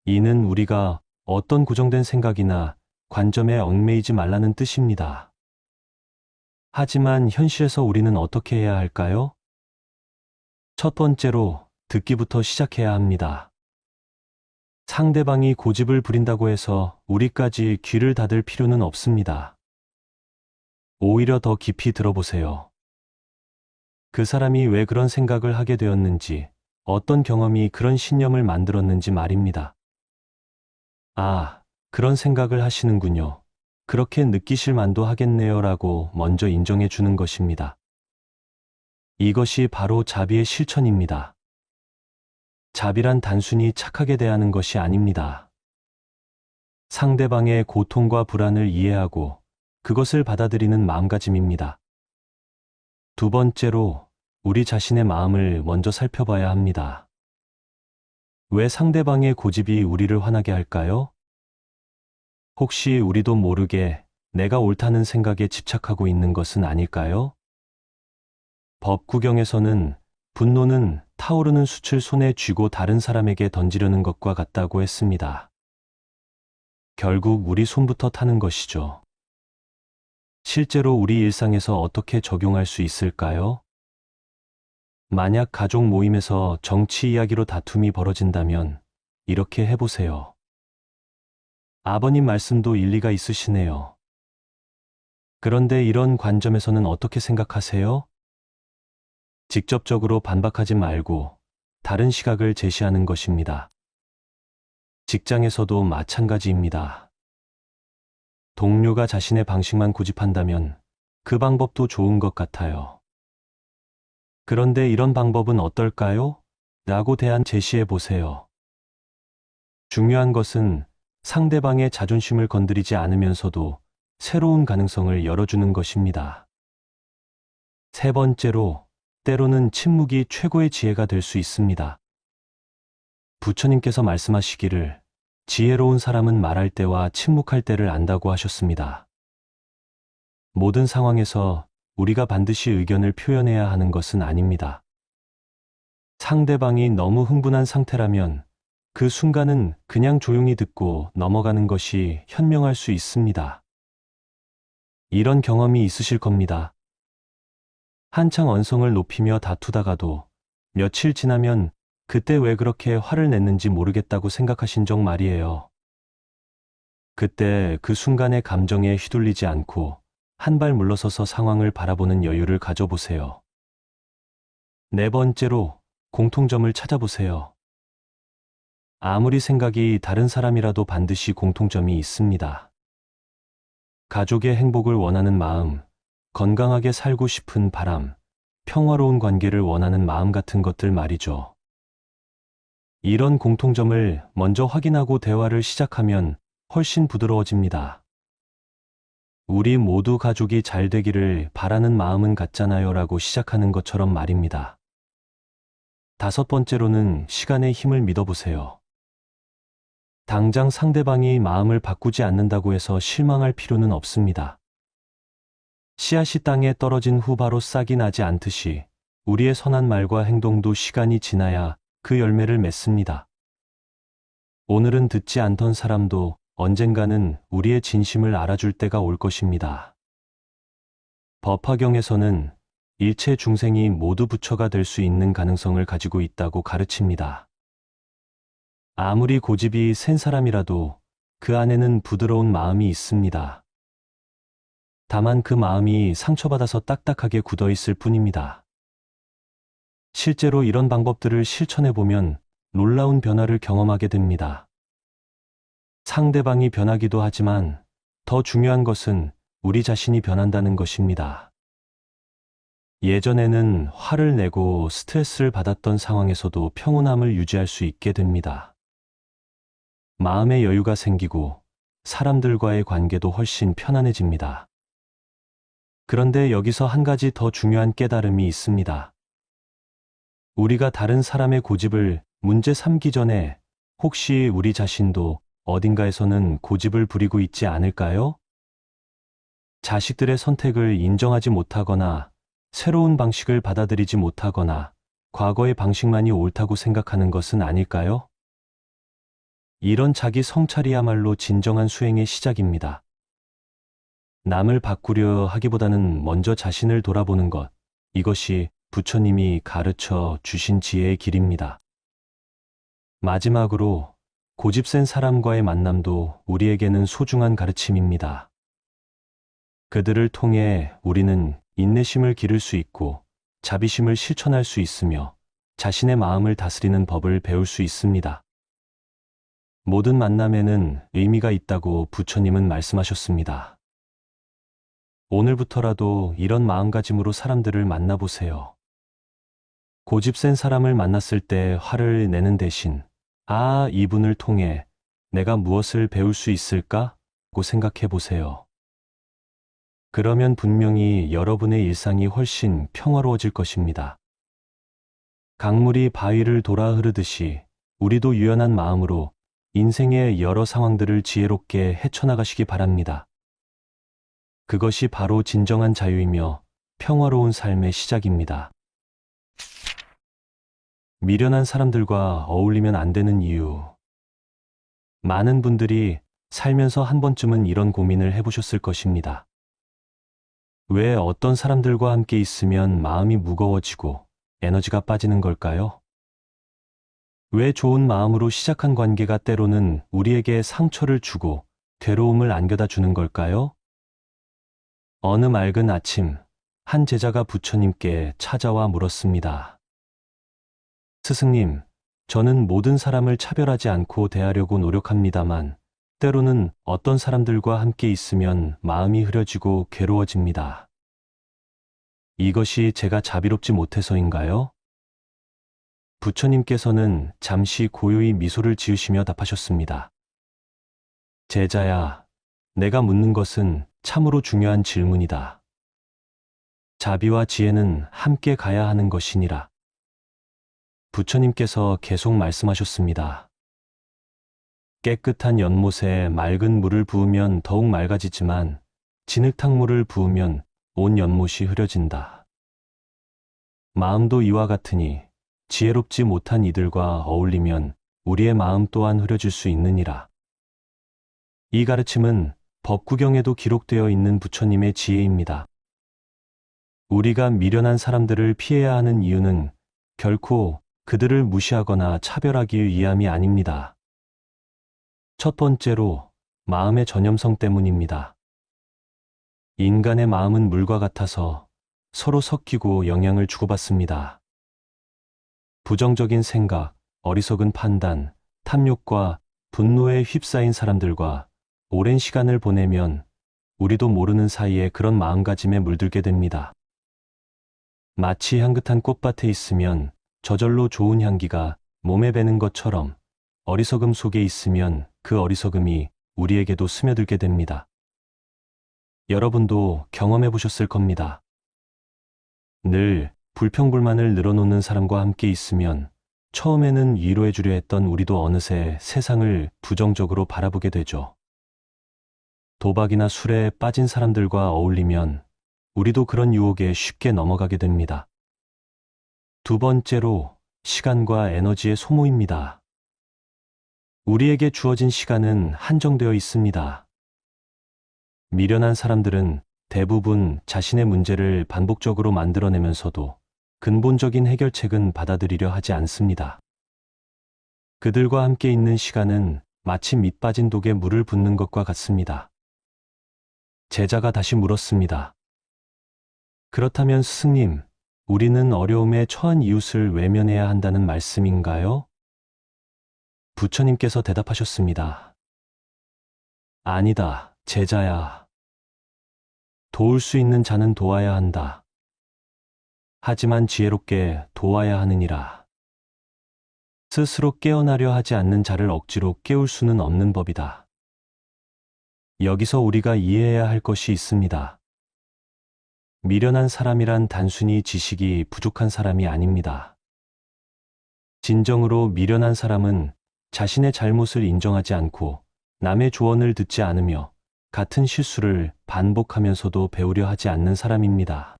이는 우리가 어떤 고정된 생각이나 관점에 얽매이지 말라는 뜻입니다. 하지만 현실에서 우리는 어떻게 해야 할까요? 첫 번째로 듣기부터 시작해야 합니다. 상대방이 고집을 부린다고 해서 우리까지 귀를 닫을 필요는 없습니다. 오히려 더 깊이 들어보세요. 그 사람이 왜 그런 생각을 하게 되었는지, 어떤 경험이 그런 신념을 만들었는지 말입니다. 아, 그런 생각을 하시는군요. 그렇게 느끼실 만도 하겠네요 라고 먼저 인정해 주는 것입니다. 이것이 바로 자비의 실천입니다. 자비란 단순히 착하게 대하는 것이 아닙니다. 상대방의 고통과 불안을 이해하고 그것을 받아들이는 마음가짐입니다. 두 번째로, 우리 자신의 마음을 먼저 살펴봐야 합니다. 왜 상대방의 고집이 우리를 화나게 할까요? 혹시 우리도 모르게 내가 옳다는 생각에 집착하고 있는 것은 아닐까요? 법구경에서는 분노는 타오르는 숯을 손에 쥐고 다른 사람에게 던지려는 것과 같다고 했습니다. 결국 우리 손부터 타는 것이죠. 실제로 우리 일상에서 어떻게 적용할 수 있을까요? 만약 가족 모임에서 정치 이야기로 다툼이 벌어진다면 이렇게 해보세요. 아버님 말씀도 일리가 있으시네요. 그런데 이런 관점에서는 어떻게 생각하세요? 직접적으로 반박하지 말고 다른 시각을 제시하는 것입니다. 직장에서도 마찬가지입니다. 동료가 자신의 방식만 고집한다면 그 방법도 좋은 것 같아요. 그런데 이런 방법은 어떨까요? 라고 대안 제시해 보세요. 중요한 것은 상대방의 자존심을 건드리지 않으면서도 새로운 가능성을 열어주는 것입니다. 세 번째로, 때로는 침묵이 최고의 지혜가 될 수 있습니다. 부처님께서 말씀하시기를 지혜로운 사람은 말할 때와 침묵할 때를 안다고 하셨습니다. 모든 상황에서 우리가 반드시 의견을 표현해야 하는 것은 아닙니다. 상대방이 너무 흥분한 상태라면 그 순간은 그냥 조용히 듣고 넘어가는 것이 현명할 수 있습니다. 이런 경험이 있으실 겁니다. 한창 언성을 높이며 다투다가도 며칠 지나면 그때 왜 그렇게 화를 냈는지 모르겠다고 생각하신 적 말이에요. 그때 그 순간의 감정에 휘둘리지 않고 한 발 물러서서 상황을 바라보는 여유를 가져보세요. 네 번째로, 공통점을 찾아보세요. 아무리 생각이 다른 사람이라도 반드시 공통점이 있습니다. 가족의 행복을 원하는 마음, 건강하게 살고 싶은 바람, 평화로운 관계를 원하는 마음 같은 것들 말이죠. 이런 공통점을 먼저 확인하고 대화를 시작하면 훨씬 부드러워집니다. 우리 모두 가족이 잘 되기를 바라는 마음은 같잖아요 라고 시작하는 것처럼 말입니다. 다섯 번째로는 시간의 힘을 믿어보세요. 당장 상대방이 마음을 바꾸지 않는다고 해서 실망할 필요는 없습니다. 씨앗이 땅에 떨어진 후 바로 싹이 나지 않듯이 우리의 선한 말과 행동도 시간이 지나야 그 열매를 맺습니다. 오늘은 듣지 않던 사람도 언젠가는 우리의 진심을 알아줄 때가 올 것입니다. 법화경에서는 일체 중생이 모두 부처가 될 수 있는 가능성을 가지고 있다고 가르칩니다. 아무리 고집이 센 사람이라도 그 안에는 부드러운 마음이 있습니다. 다만 그 마음이 상처받아서 딱딱하게 굳어 있을 뿐입니다. 실제로 이런 방법들을 실천해보면 놀라운 변화를 경험하게 됩니다. 상대방이 변하기도 하지만 더 중요한 것은 우리 자신이 변한다는 것입니다. 예전에는 화를 내고 스트레스를 받았던 상황에서도 평온함을 유지할 수 있게 됩니다. 마음의 여유가 생기고 사람들과의 관계도 훨씬 편안해집니다. 그런데 여기서 한 가지 더 중요한 깨달음이 있습니다. 우리가 다른 사람의 고집을 문제 삼기 전에 혹시 우리 자신도 어딘가에서는 고집을 부리고 있지 않을까요? 자식들의 선택을 인정하지 못하거나 새로운 방식을 받아들이지 못하거나 과거의 방식만이 옳다고 생각하는 것은 아닐까요? 이런 자기 성찰이야말로 진정한 수행의 시작입니다. 남을 바꾸려 하기보다는 먼저 자신을 돌아보는 것, 이것이 부처님이 가르쳐 주신 지혜의 길입니다. 마지막으로 고집 센 사람과의 만남도 우리에게는 소중한 가르침입니다. 그들을 통해 우리는 인내심을 기를 수 있고 자비심을 실천할 수 있으며 자신의 마음을 다스리는 법을 배울 수 있습니다. 모든 만남에는 의미가 있다고 부처님은 말씀하셨습니다. 오늘부터라도 이런 마음가짐으로 사람들을 만나보세요. 고집 센 사람을 만났을 때 화를 내는 대신 이분을 통해 내가 무엇을 배울 수 있을까? 고 생각해 보세요. 그러면 분명히 여러분의 일상이 훨씬 평화로워질 것입니다. 강물이 바위를 돌아 흐르듯이 우리도 유연한 마음으로 인생의 여러 상황들을 지혜롭게 헤쳐나가시기 바랍니다. 그것이 바로 진정한 자유이며 평화로운 삶의 시작입니다. 미련한 사람들과 어울리면 안 되는 이유. 많은 분들이 살면서 한 번쯤은 이런 고민을 해보셨을 것입니다. 왜 어떤 사람들과 함께 있으면 마음이 무거워지고 에너지가 빠지는 걸까요? 왜 좋은 마음으로 시작한 관계가 때로는 우리에게 상처를 주고 괴로움을 안겨다 주는 걸까요? 어느 맑은 아침, 한 제자가 부처님께 찾아와 물었습니다. 스승님, 저는 모든 사람을 차별하지 않고 대하려고 노력합니다만 때로는 어떤 사람들과 함께 있으면 마음이 흐려지고 괴로워집니다. 이것이 제가 자비롭지 못해서인가요? 부처님께서는 잠시 고요히 미소를 지으시며 답하셨습니다. 제자야, 내가 묻는 것은 참으로 중요한 질문이다. 자비와 지혜는 함께 가야 하는 것이니라. 부처님께서 계속 말씀하셨습니다. 깨끗한 연못에 맑은 물을 부으면 더욱 맑아지지만 진흙탕물을 부으면 온 연못이 흐려진다. 마음도 이와 같으니 지혜롭지 못한 이들과 어울리면 우리의 마음 또한 흐려질 수 있느니라. 이 가르침은 법구경에도 기록되어 있는 부처님의 지혜입니다. 우리가 미련한 사람들을 피해야 하는 이유는 결코 그들을 무시하거나 차별하기 위함이 아닙니다. 첫 번째로 마음의 전염성 때문입니다. 인간의 마음은 물과 같아서 서로 섞이고 영향을 주고받습니다. 부정적인 생각, 어리석은 판단, 탐욕과 분노에 휩싸인 사람들과 오랜 시간을 보내면 우리도 모르는 사이에 그런 마음가짐에 물들게 됩니다. 마치 향긋한 꽃밭에 있으면 저절로 좋은 향기가 몸에 배는 것처럼 어리석음 속에 있으면 그 어리석음이 우리에게도 스며들게 됩니다. 여러분도 경험해 보셨을 겁니다. 늘 불평불만을 늘어놓는 사람과 함께 있으면 처음에는 위로해 주려 했던 우리도 어느새 세상을 부정적으로 바라보게 되죠. 도박이나 술에 빠진 사람들과 어울리면 우리도 그런 유혹에 쉽게 넘어가게 됩니다. 두 번째로 시간과 에너지의 소모입니다. 우리에게 주어진 시간은 한정되어 있습니다. 미련한 사람들은 대부분 자신의 문제를 반복적으로 만들어내면서도 근본적인 해결책은 받아들이려 하지 않습니다. 그들과 함께 있는 시간은 마치 밑 빠진 독에 물을 붓는 것과 같습니다. 제자가 다시 물었습니다. 그렇다면 스승님, 우리는 어려움에 처한 이웃을 외면해야 한다는 말씀인가요? 부처님께서 대답하셨습니다. 아니다, 제자야. 도울 수 있는 자는 도와야 한다. 하지만 지혜롭게 도와야 하느니라. 스스로 깨어나려 하지 않는 자를 억지로 깨울 수는 없는 법이다. 여기서 우리가 이해해야 할 것이 있습니다. 미련한 사람이란 단순히 지식이 부족한 사람이 아닙니다. 진정으로 미련한 사람은 자신의 잘못을 인정하지 않고 남의 조언을 듣지 않으며 같은 실수를 반복하면서도 배우려 하지 않는 사람입니다.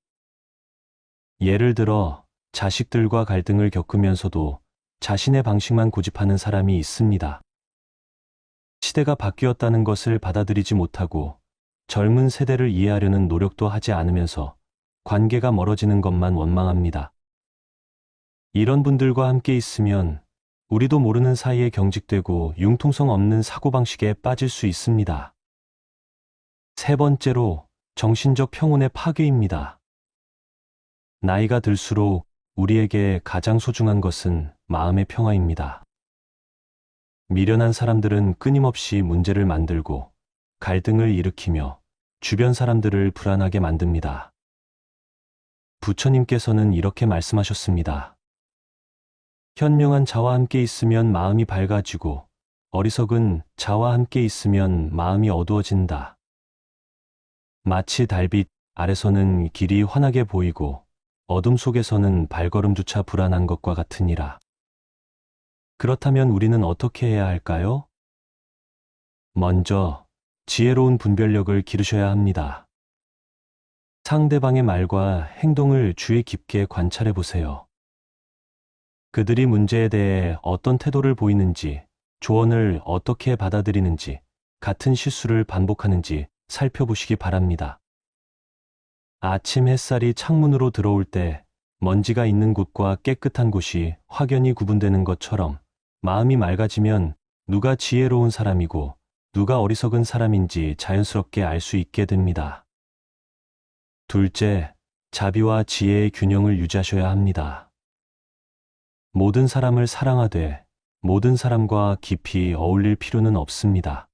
예를 들어 자식들과 갈등을 겪으면서도 자신의 방식만 고집하는 사람이 있습니다. 시대가 바뀌었다는 것을 받아들이지 못하고 젊은 세대를 이해하려는 노력도 하지 않으면서 관계가 멀어지는 것만 원망합니다. 이런 분들과 함께 있으면 우리도 모르는 사이에 경직되고 융통성 없는 사고방식에 빠질 수 있습니다. 세 번째로 정신적 평온의 파괴입니다. 나이가 들수록 우리에게 가장 소중한 것은 마음의 평화입니다. 미련한 사람들은 끊임없이 문제를 만들고 갈등을 일으키며 주변 사람들을 불안하게 만듭니다. 부처님께서는 이렇게 말씀하셨습니다. 현명한 자와 함께 있으면 마음이 밝아지고 어리석은 자와 함께 있으면 마음이 어두워진다. 마치 달빛 아래서는 길이 환하게 보이고 어둠 속에서는 발걸음조차 불안한 것과 같으니라. 그렇다면 우리는 어떻게 해야 할까요? 먼저 지혜로운 분별력을 기르셔야 합니다. 상대방의 말과 행동을 주의 깊게 관찰해 보세요. 그들이 문제에 대해 어떤 태도를 보이는지, 조언을 어떻게 받아들이는지, 같은 실수를 반복하는지 살펴보시기 바랍니다. 아침 햇살이 창문으로 들어올 때 먼지가 있는 곳과 깨끗한 곳이 확연히 구분되는 것처럼 마음이 맑아지면 누가 지혜로운 사람이고 누가 어리석은 사람인지 자연스럽게 알 수 있게 됩니다. 둘째, 자비와 지혜의 균형을 유지하셔야 합니다. 모든 사람을 사랑하되 모든 사람과 깊이 어울릴 필요는 없습니다.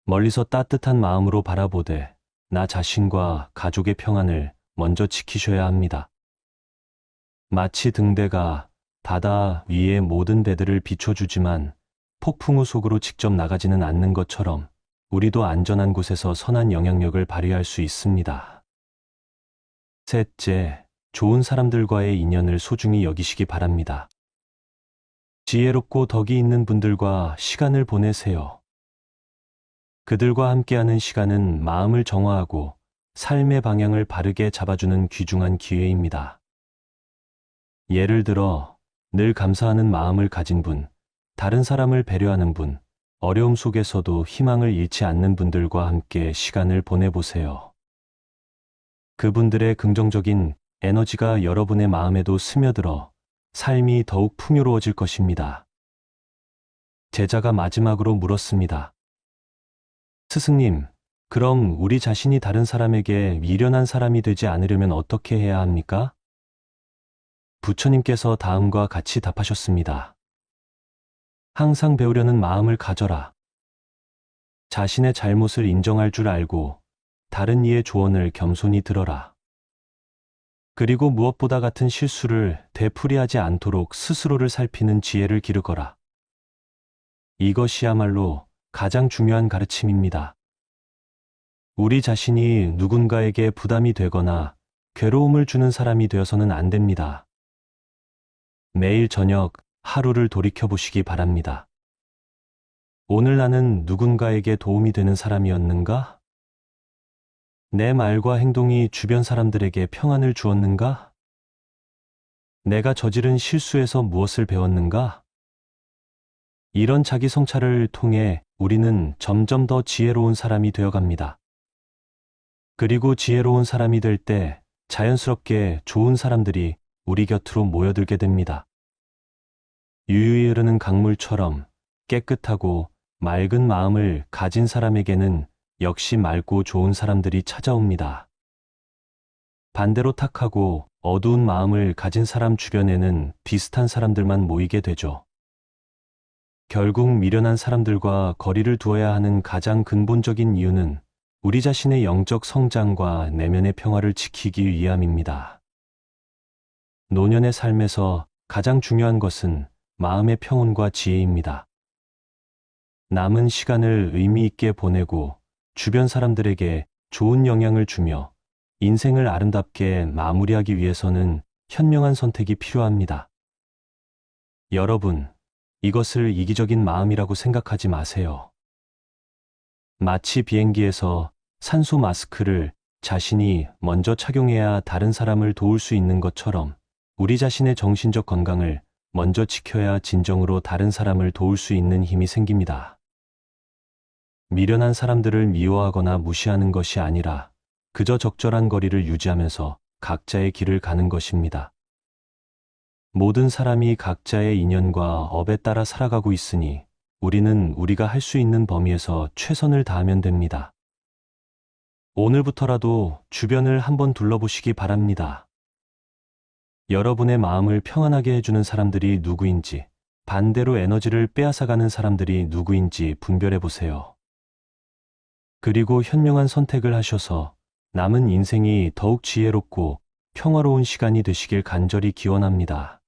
멀리서 따뜻한 마음으로 바라보되 나 자신과 가족의 평안을 먼저 지키셔야 합니다. 마치 등대가 바다 위의 모든 배들을 비춰주지만 폭풍우 속으로 직접 나가지는 않는 것처럼 우리도 안전한 곳에서 선한 영향력을 발휘할 수 있습니다. 셋째, 좋은 사람들과의 인연을 소중히 여기시기 바랍니다. 지혜롭고 덕이 있는 분들과 시간을 보내세요. 그들과 함께하는 시간은 마음을 정화하고 삶의 방향을 바르게 잡아주는 귀중한 기회입니다. 예를 들어, 늘 감사하는 마음을 가진 분, 다른 사람을 배려하는 분, 어려움 속에서도 희망을 잃지 않는 분들과 함께 시간을 보내보세요. 그분들의 긍정적인 에너지가 여러분의 마음에도 스며들어 삶이 더욱 풍요로워질 것입니다. 제자가 마지막으로 물었습니다. 스승님, 그럼 우리 자신이 다른 사람에게 미련한 사람이 되지 않으려면 어떻게 해야 합니까? 부처님께서 다음과 같이 답하셨습니다. 항상 배우려는 마음을 가져라. 자신의 잘못을 인정할 줄 알고 다른 이의 조언을 겸손히 들어라. 그리고 무엇보다 같은 실수를 되풀이하지 않도록 스스로를 살피는 지혜를 기르거라. 이것이야말로 가장 중요한 가르침입니다. 우리 자신이 누군가에게 부담이 되거나 괴로움을 주는 사람이 되어서는 안 됩니다. 매일 저녁 하루를 돌이켜보시기 바랍니다. 오늘 나는 누군가에게 도움이 되는 사람이었는가? 내 말과 행동이 주변 사람들에게 평안을 주었는가? 내가 저지른 실수에서 무엇을 배웠는가? 이런 자기 성찰을 통해 우리는 점점 더 지혜로운 사람이 되어갑니다. 그리고 지혜로운 사람이 될 때 자연스럽게 좋은 사람들이 우리 곁으로 모여들게 됩니다. 유유히 흐르는 강물처럼 깨끗하고 맑은 마음을 가진 사람에게는 역시 맑고 좋은 사람들이 찾아옵니다. 반대로 탁하고 어두운 마음을 가진 사람 주변에는 비슷한 사람들만 모이게 되죠. 결국 미련한 사람들과 거리를 두어야 하는 가장 근본적인 이유는 우리 자신의 영적 성장과 내면의 평화를 지키기 위함입니다. 노년의 삶에서 가장 중요한 것은 마음의 평온과 지혜입니다. 남은 시간을 의미 있게 보내고 주변 사람들에게 좋은 영향을 주며 인생을 아름답게 마무리하기 위해서는 현명한 선택이 필요합니다. 여러분, 이것을 이기적인 마음이라고 생각하지 마세요. 마치 비행기에서 산소 마스크를 자신이 먼저 착용해야 다른 사람을 도울 수 있는 것처럼 우리 자신의 정신적 건강을 먼저 지켜야 진정으로 다른 사람을 도울 수 있는 힘이 생깁니다. 미련한 사람들을 미워하거나 무시하는 것이 아니라 그저 적절한 거리를 유지하면서 각자의 길을 가는 것입니다. 모든 사람이 각자의 인연과 업에 따라 살아가고 있으니 우리는 우리가 할 수 있는 범위에서 최선을 다하면 됩니다. 오늘부터라도 주변을 한번 둘러보시기 바랍니다. 여러분의 마음을 평안하게 해주는 사람들이 누구인지, 반대로 에너지를 빼앗아가는 사람들이 누구인지 분별해 보세요. 그리고 현명한 선택을 하셔서 남은 인생이 더욱 지혜롭고 평화로운 시간이 되시길 간절히 기원합니다.